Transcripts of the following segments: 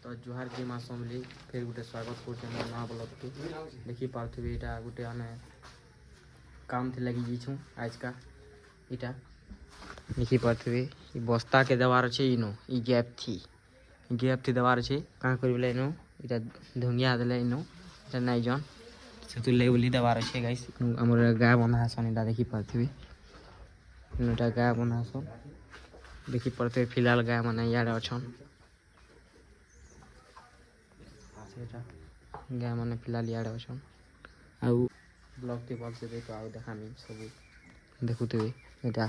तो जुहार जी माँ समझी फिर गोटे स्वागत कर नया ब्लॉग के देखी पार्थ्वे यहाँ गोटे आम काम थे लगी जाइछू आज का इटा देखी पार्थ्वे बस्ता के देवार अच्छे इनो गैप थी देवार अच्छे कहाँ कर इनो इटा धुनिया देले इनो इटा नाई जन से तू ले बोली देवार अच्छे गाइस आमर गाय बंधा सन इटा देखी पार्थ्वे इटा गाय बंधा सन देखी पार्थ्वे फिलहाल गाय मैंने यार अच्छन गाय मैंने फिलहाल यार अच्छन आउ ब्लॉग थे भल से देख आउ देखामी सब देखुथे यहाँ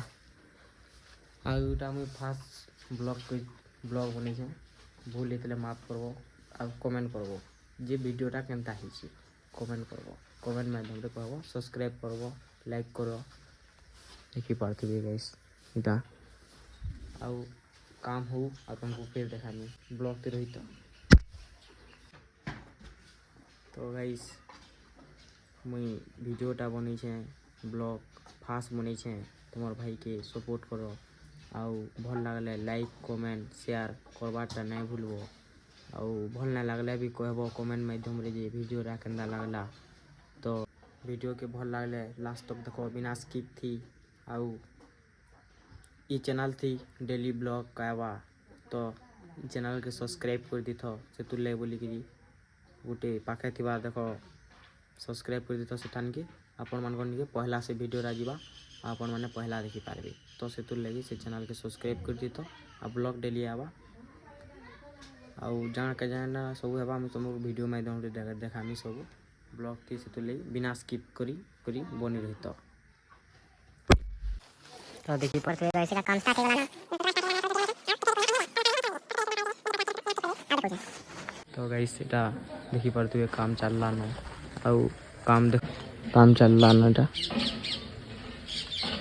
आउटा मुझे फास्ट ब्लॉग बनी भूल होते माफ करब आ कमेंट करब जे वीडियोटा केनता है कमेंट करब कमेंट माध्यम से कहब सब्सक्राइब करब लाइक कर देखी पार्थ्वे गाइस यहाँ आउ काम हो आ तुमको फिर देखामी ब्लॉग ते रही तो गाइस मुई वीडियोटा बनी ब्लॉग फास्ट बनी तुम भाई के सपोर्ट करो आउ भल लगले लाइक कमेंट शेयर करवाटा नहीं भूलबो आउ भल ना लगले भी कहब कमेंट माध्यम रे जे वीडियोटा केंदा लगला तो वीडियो के भल लगले लास्ट तक देखो बिना स्किप थी आउ ये चैनल थी डेली ब्लॉग कहवा तो चैनल के सब्सक्राइब कर दी थो से तू ले बोली कि गोटे पाखे थी देख सब्सक्राइब कर दी तो सेठान के आपण मान पहला से वीडियो जावा आपण मैंने पहला देखी पारे तो से तुर लगी से चैनल के सब्सक्राइब कर दी तो आ ब्लॉग डेली आवा आउ जान के जाना सब है तुमको वीडियो माध्यम से देखामी सब ब्लॉग थी से तुर लगी बिना स्किप करी बनी रही तो देखी पर ऐसे काम स्टार्ट है तो गाइस इटा देखी पार्थ्वे काम चलला न आउ काम चलला न इटा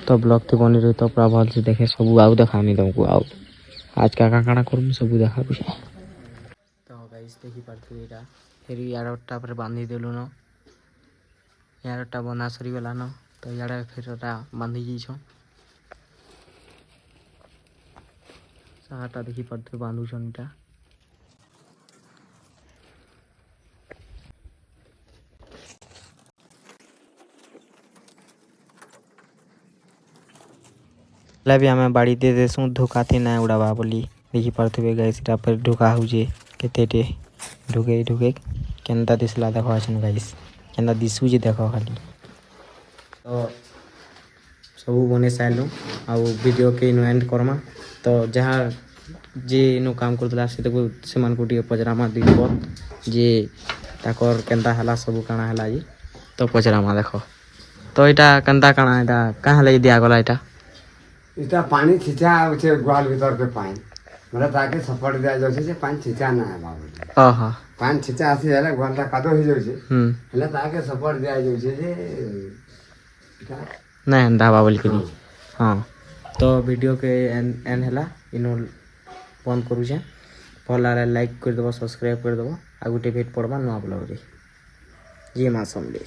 तो ब्लॉग थे बनी रही तो पूरा भल से देखे सब आउ देखामी तुमको आउ आज का काଣା करम सब देखा तो गाइस देखी पार्थ्वे इटा फिर यारटा पर बांधी देलु न यारटा बना सरी गला न तो यार फिर बांधी जाइछ साटा देखी पार्थ्वे बांधु छन इटा भी आम बाड़ी दे देसुँ धोखा थी ना उड़ावा बोली देखी पार्थ्वे गाइस इटा पर ढोका होजे केते ढुके केनता दिसला देखो आछन गाइस केनता दिसु जे देखो खाली तो सब बने साइलु आ वीडियो के इनो एंड करमा तो जहाँ जे इनो काम करतला से को सेमान को पचरामा दिखो जे ताकर केनता हला सब काना हला जी तो पचरामा देखो तो इटा केनता काना इटा कहाँ लगी दिया गला इटा इटा पानी छिचा उसे ग्वाल भीतर के पानी मतलब ताकि सपोर्ट दिया जाउछे से पानी छिचा ना है बाबू आहा पानी छिचा आसी हेले ग्वालटा कादो हो जाउछे हेले ताकि सपोर्ट दिया जाउछे जे इटा नहीं हंदा बाबू के हाँ तो वीडियो के एंड हला इनो बंद करू छे भल लाइक कर देबो सब्सक्राइब कर देबो आ गुटे भेट पड़बा नवा ब्लॉग रे जी मां समले।